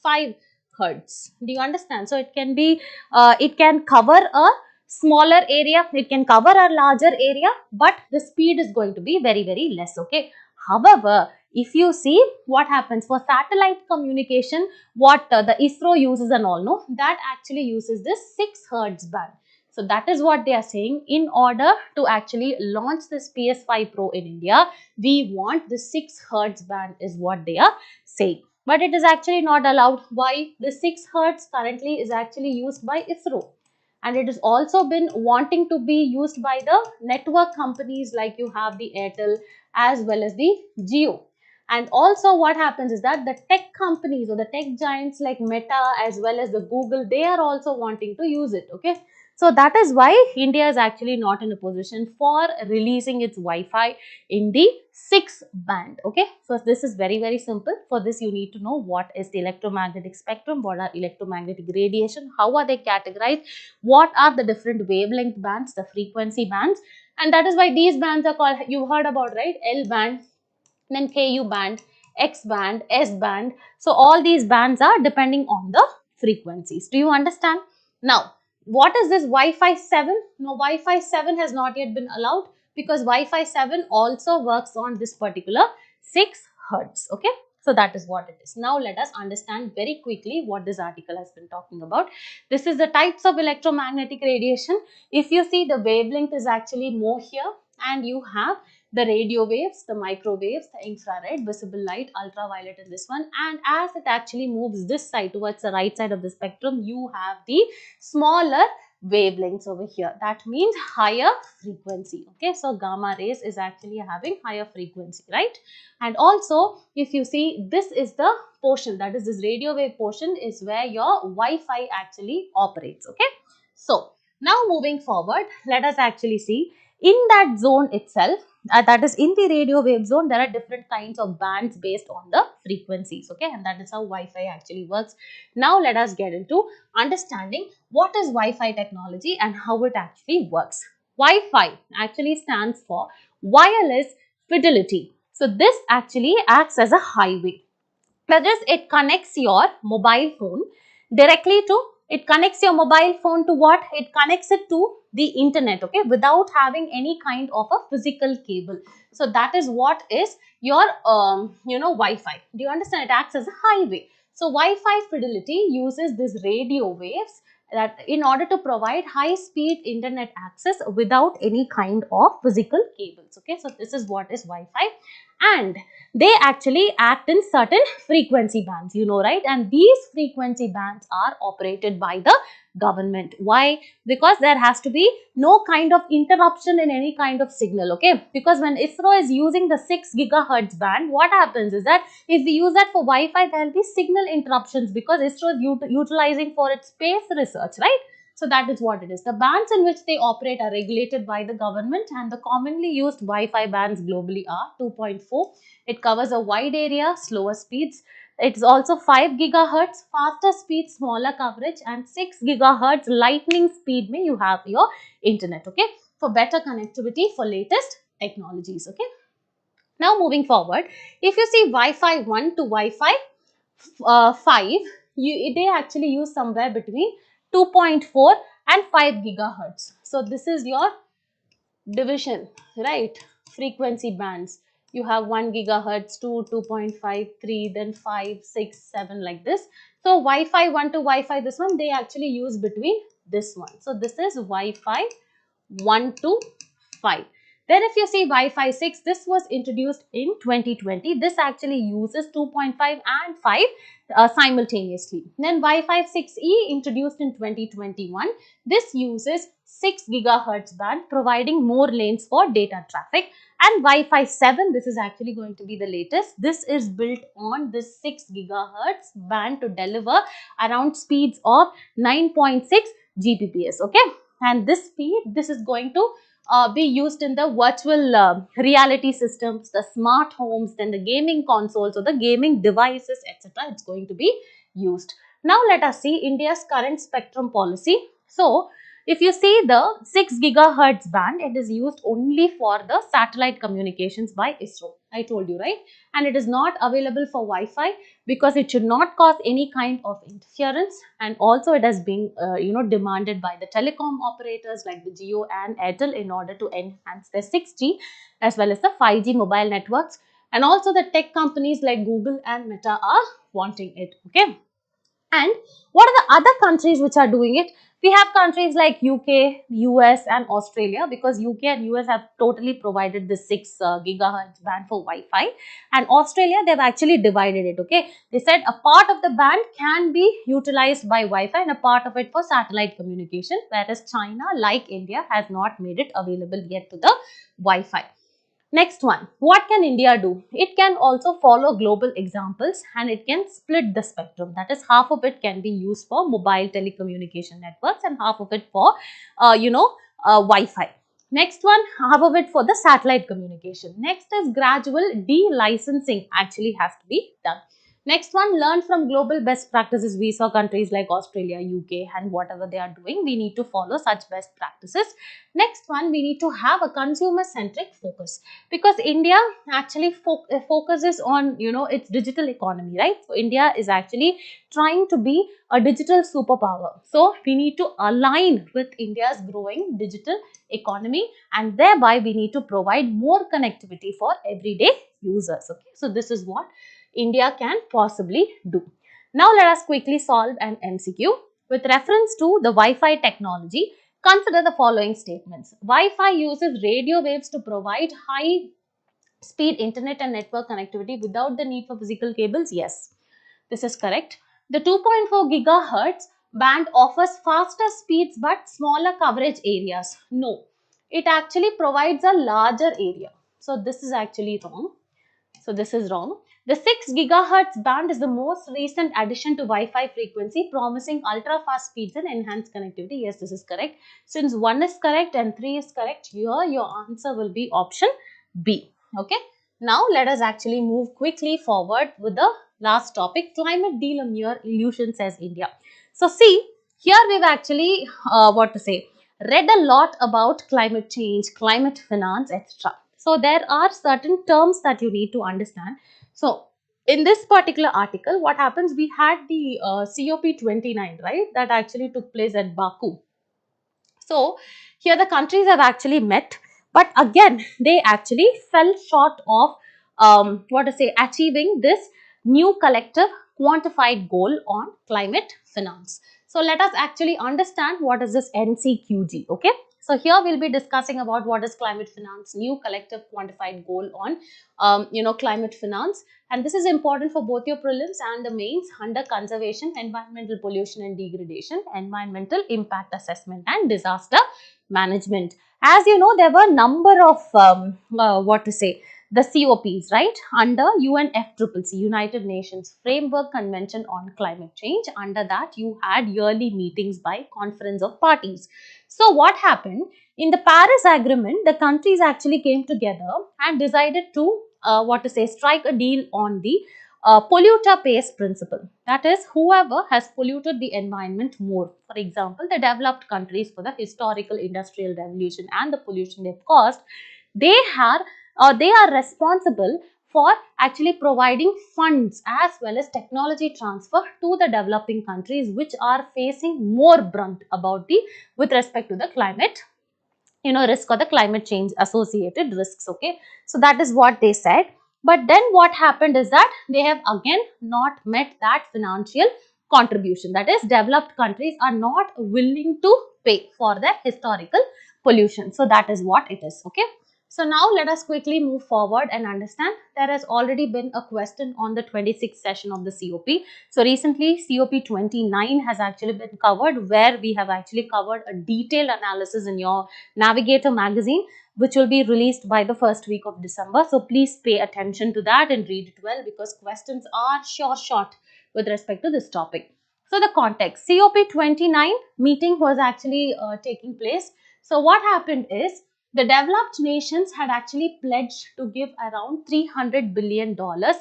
5 hertz. Do you understand? So it can be, it can cover a smaller area, it can cover a larger area, but the speed is going to be very, very less, okay. However, if you see what happens for satellite communication, what the ISRO uses and all, no, that actually uses this 6 hertz band. So that is what they are saying. In order to actually launch this PS5 Pro in India, we want the 6 hertz band is what they are saying. But it is actually not allowed. Why? The 6 hertz currently is actually used by ISRO. And it has also been wanting to be used by the network companies, like you have the Airtel as well as the Jio. And also what happens is that the tech companies or the tech giants like Meta as well as the Google, they are also wanting to use it, okay. So that is why India is actually not in a position for releasing its Wi-Fi in the 6 band, okay. So this is very, very simple. For this you need to know what is the electromagnetic spectrum, what are electromagnetic radiation, how are they categorized, what are the different wavelength bands, the frequency bands, and that is why these bands are called, you heard about, right, L band, then KU band, X band, S band. So all these bands are depending on the frequencies. Do you understand? Now, what is this Wi-Fi 7? No, Wi-Fi 7 has not yet been allowed because Wi-Fi 7 also works on this particular 6 hertz. Okay. So that is what it is. Now let us understand very quickly what this article has been talking about. This is the types of electromagnetic radiation. If you see, the wavelength is actually more here, and you have the radio waves, the microwaves, the infrared, visible light, ultraviolet in this one. And as it actually moves this side towards the right side of the spectrum, you have the smaller wavelengths over here. That means higher frequency. Okay, so gamma rays is actually having higher frequency, right? And also, if you see, this is the portion, that is this radio wave portion is where your Wi-Fi actually operates. Okay, so now moving forward, let us actually see in that zone itself, that is in the radio wave zone, there are different kinds of bands based on the frequencies, okay, and that is how Wi-Fi actually works. Now let us get into understanding what is Wi-Fi technology and how it actually works. Wi-Fi actually stands for wireless fidelity. So this actually acts as a highway. That is, it connects your mobile phone directly to, it connects your mobile phone to what? It connects it to the internet, okay, without having any kind of a physical cable. So that is what is your, Wi-Fi. Do you understand? It acts as a highway. So Wi-Fi fidelity uses these radio waves that in order to provide high speed internet access without any kind of physical cables, okay. So this is what is Wi-Fi, and they actually act in certain frequency bands, you know, right? And these frequency bands are operated by the government. Why? Because there has to be no kind of interruption in any kind of signal, okay? Because when ISRO is using the 6 gigahertz band, what happens is that if we use that for Wi-Fi, there will be signal interruptions because ISRO is utilizing for its space research, right? So that is what it is. The bands in which they operate are regulated by the government, and the commonly used Wi-Fi bands globally are 2.4. It covers a wide area, slower speeds. It's also 5 gigahertz, faster speed, smaller coverage, and 6 gigahertz lightning speed may you have your internet, okay, for better connectivity for latest technologies, okay. Now moving forward, if you see Wi-Fi 1 to Wi-Fi 5, they actually use somewhere between 2.4 and 5 gigahertz. So this is your division, right? Frequency bands. You have 1 gigahertz, 2, 2.5, 3, then 5, 6, 7 like this. So Wi-Fi 1 to Wi-Fi, this one, they actually use between this one. So this is Wi-Fi 1 to 5. Then if you see Wi-Fi 6, this was introduced in 2020. This actually uses 2.5 and 5 simultaneously. Then Wi-Fi 6E introduced in 2021. This uses 6 gigahertz band, providing more lanes for data traffic. And Wi-Fi 7, this is actually going to be the latest. This is built on this 6 gigahertz band to deliver around speeds of 9.6 Gbps. Okay, and this speed, this is going to be used in the virtual reality systems, the smart homes, then the gaming consoles or the gaming devices, etc. It's going to be used. Now let us see India's current spectrum policy. So if you see the 6 gigahertz band, it is used only for the satellite communications by ISRO. I told you, right? And it is not available for Wi-Fi because it should not cause any kind of interference, and also it has been demanded by the telecom operators like the Jio and Airtel in order to enhance their 6G as well as the 5G mobile networks, and also the tech companies like Google and Meta are wanting it. Okay. And what are the other countries which are doing it? We have countries like UK, US and Australia, because UK and US have totally provided the 6 gigahertz band for Wi-Fi, and Australia, they've actually divided it. Okay, they said a part of the band can be utilized by Wi-Fi and a part of it for satellite communication, whereas China, like India, has not made it available yet to the Wi-Fi. Next one, what can India do? It can also follow global examples and it can split the spectrum. That is, half of it can be used for mobile telecommunication networks and half of it for, Wi-Fi. Next one, half of it for the satellite communication. Next is gradual de-licensing actually has to be done. Next one, learn from global best practices. We saw countries like Australia, UK and whatever they are doing, we need to follow such best practices. Next one, we need to have a consumer-centric focus, because India actually focuses on, its digital economy, right? So India is actually trying to be a digital superpower. So we need to align with India's growing digital economy, and thereby we need to provide more connectivity for everyday users. Okay, so this is what India can possibly do. Now let us quickly solve an MCQ. With reference to the Wi-Fi technology, consider the following statements. Wi-Fi uses radio waves to provide high speed internet and network connectivity without the need for physical cables. Yes, this is correct. The 2.4 gigahertz band offers faster speeds but smaller coverage areas. No, it actually provides a larger area. So this is actually wrong. So this is wrong. The 6 gigahertz band is the most recent addition to Wi-Fi frequency, promising ultra-fast speeds and enhanced connectivity. Yes, this is correct. Since 1 is correct and 3 is correct, here your answer will be option B. Okay. Now let us actually move quickly forward with the last topic, climate denial illusion, says India. So see, here we've actually, read a lot about climate change, climate finance, etc. So there are certain terms that you need to understand. So in this particular article, what happens, we had the COP29, right, that actually took place at Baku. So here the countries have actually met, but again they actually fell short of achieving this new collective quantified goal on climate finance. So let us actually understand what is this NCQG. Okay, so here we'll be discussing about what is climate finance, new collective quantified goal on climate finance, and this is important for both your prelims and the mains under conservation, environmental pollution and degradation, environmental impact assessment and disaster management. As you know, there were a number of the COPs, right, under UNFCCC, United Nations Framework Convention on Climate Change. Under that, you had yearly meetings by Conference of Parties. So what happened? In the Paris Agreement, the countries actually came together and decided to strike a deal on the polluter pays principle. That is, whoever has polluted the environment more. For example, the developed countries, for the historical industrial revolution and the pollution they've caused, they are responsible for actually providing funds as well as technology transfer to the developing countries which are facing more brunt about the with respect to the climate risk or the climate change associated risks. Okay, so that is what they said. But then what happened is that they have again not met that financial contribution, that is developed countries are not willing to pay for their historical pollution. So that is what it is. Okay, so now let us quickly move forward and understand. There has already been a question on the 26th session of the COP. So recently COP 29 has actually been covered, where we have actually covered a detailed analysis in your Navigator magazine, which will be released by the first week of December. So please pay attention to that and read it well, because questions are sure shot with respect to this topic. So the context, COP29 meeting was actually taking place. So what happened is, the developed nations had actually pledged to give around $300 billion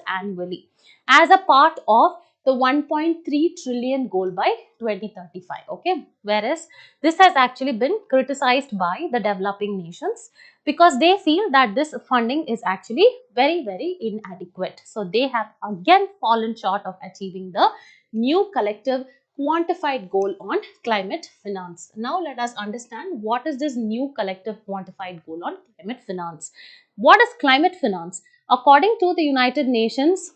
annually as a part of the 1.3 trillion goal by 2035. Okay, whereas this has actually been criticized by the developing nations because they feel that this funding is actually very inadequate. So they have again fallen short of achieving the new collective quantified goal on climate finance. Now let us understand what is this new collective quantified goal on climate finance. What is climate finance? According to the United Nations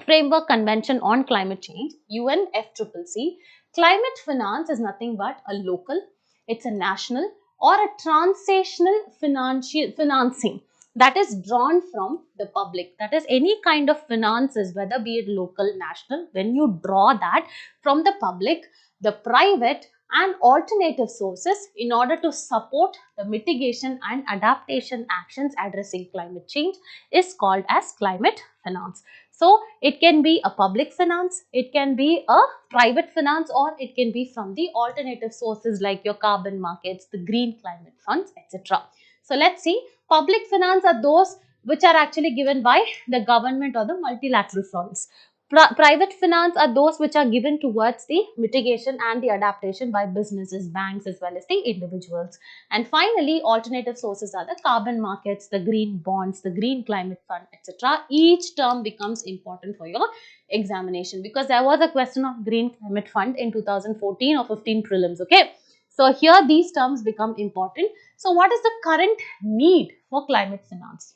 Framework Convention on Climate Change, UNFCCC, climate finance is nothing but a local, it's a national or a transitional financing that is drawn from the public. That is, any kind of finances, whether be it local, national, when you draw that from the public, the private and alternative sources in order to support the mitigation and adaptation actions addressing climate change is called as climate finance. So it can be a public finance, it can be a private finance, or it can be from the alternative sources like your carbon markets, the green climate funds, etc. So let's see, public finance are those which are actually given by the government or the multilateral funds. Private finance are those which are given towards the mitigation and the adaptation by businesses, banks, as well as the individuals. And finally, alternative sources are the carbon markets, the green bonds, the green climate fund, etc. Each term becomes important for your examination, because there was a question of green climate fund in 2014 or 15 prelims. Okay, so here these terms become important. So what is the current need for climate finance?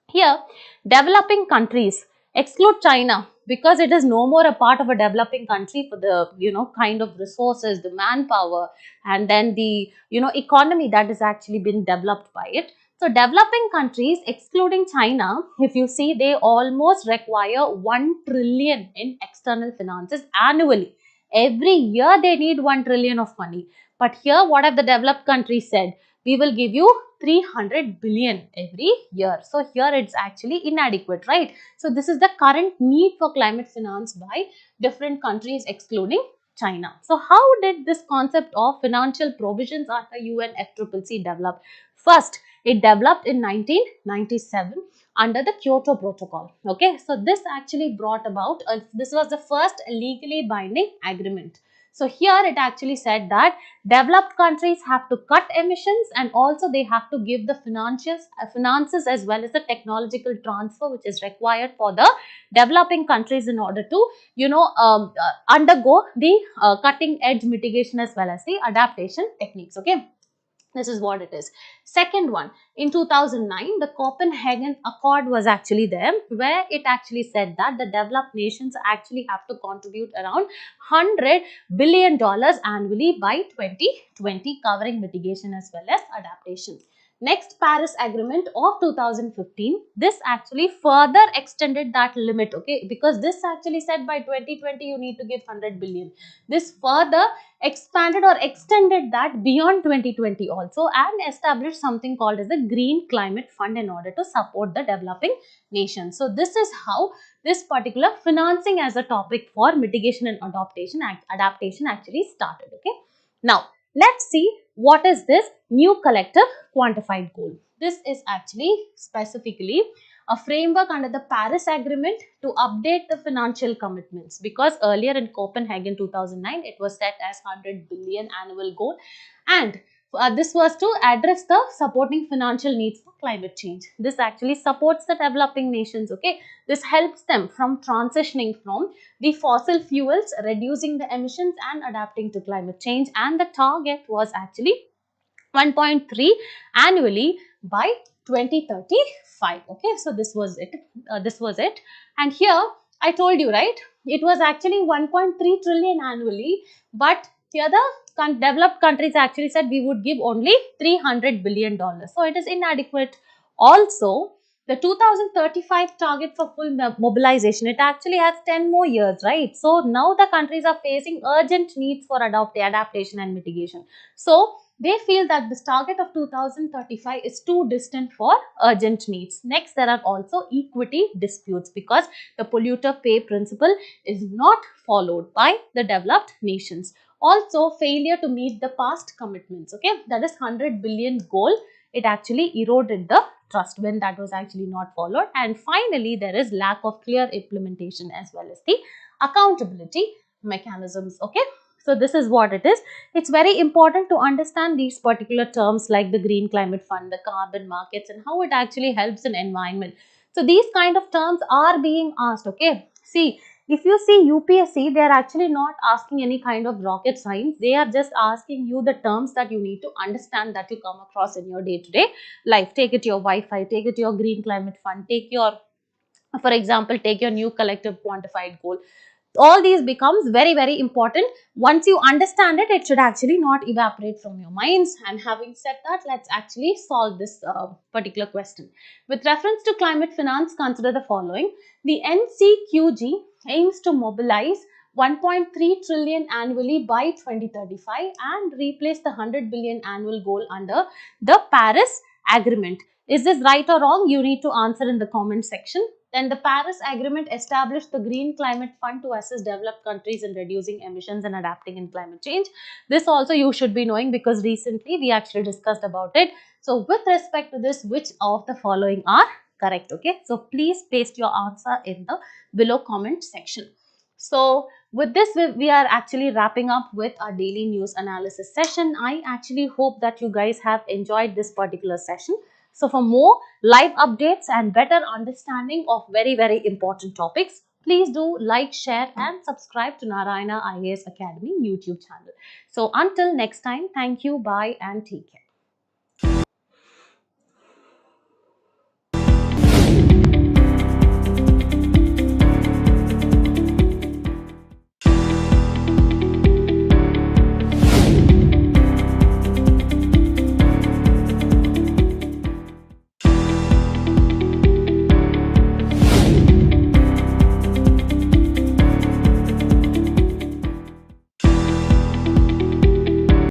Here, developing countries, exclude China, because it is no more a part of a developing country for the kind of resources, the manpower, and then the economy that is actually been developed by it. So developing countries excluding China, if you see, they almost require 1 trillion in external finances annually. Every year they need 1 trillion of money. But here what have the developed countries said? We will give you 300 billion every year. So here it's actually inadequate, right? So this is the current need for climate finance by different countries excluding China. So how did this concept of financial provisions under UNFCCC develop? First, it developed in 1997 under the Kyoto Protocol. Okay, so this actually brought about, this was the first legally binding agreement. So here it actually said that developed countries have to cut emissions, and also they have to give the finances as well as the technological transfer which is required for the developing countries in order to undergo the cutting edge mitigation as well as the adaptation techniques. Okay, this is what it is. Second one, in 2009, the Copenhagen Accord was actually there, where it actually said that the developed nations actually have to contribute around $100 billion annually by 2020, covering mitigation as well as adaptation. Next, Paris Agreement of 2015, this actually further extended that limit, okay, because this actually said by 2020 you need to give 100 billion. This further expanded or extended that beyond 2020 also, and established something called as the Green Climate Fund in order to support the developing nations. So this is how this particular financing as a topic for mitigation and adaptation actually started. Okay, now let's see what is this new collective quantified goal. This is actually specifically a framework under the Paris Agreement to update the financial commitments, because earlier in Copenhagen 2009 it was set as 100 billion annual goal, and This was to address the supporting financial needs for climate change. This actually supports the developing nations, okay. This helps them from transitioning from the fossil fuels, reducing the emissions and adapting to climate change, and the target was actually 1.3 annually by 2035. Okay, so this was it. And here I told you, right, it was actually 1.3 trillion annually, but here the developed countries actually said we would give only $300 billion. So it is inadequate. Also, the 2035 target for full mobilization, it actually has 10 more years, right? So now the countries are facing urgent needs for adaptation and mitigation. So they feel that this target of 2035 is too distant for urgent needs. Next, there are also equity disputes because the polluter pay principle is not followed by the developed nations. Also, failure to meet the past commitments, okay, that is 100 billion goal, it actually eroded the trust when that was actually not followed. And finally, there is lack of clear implementation as well as the accountability mechanisms, okay. So this is what it is. It's very important to understand these particular terms like the green climate fund, the carbon markets, and how it actually helps in environment. So these kind of terms are being asked, okay. See, if you see UPSC, they are actually not asking any kind of rocket science. They are just asking you the terms that you need to understand, that you come across in your day-to-day life. Take it your Wi-Fi, take it your green climate fund, take your, for example, take your new collective quantified goal. All these becomes very, very important. Once you understand it, it should actually not evaporate from your minds. And having said that, let's actually solve this particular question. With reference to climate finance, consider the following. The NCQG aims to mobilize 1.3 trillion annually by 2035 and replace the 100 billion annual goal under the Paris Agreement. Is this right or wrong? You need to answer in the comment section. Then the Paris Agreement established the Green Climate Fund to assist developed countries in reducing emissions and adapting in climate change. This also you should be knowing because recently we actually discussed about it. So with respect to this, which of the following are correct? Okay, so please paste your answer in the below comment section. So with this, we are actually wrapping up with our daily news analysis session. I actually hope that you guys have enjoyed this particular session. So for more live updates and better understanding of very, very important topics, please do like, share and subscribe to Narayana IAS Academy YouTube channel. So until next time, thank you, bye and take care.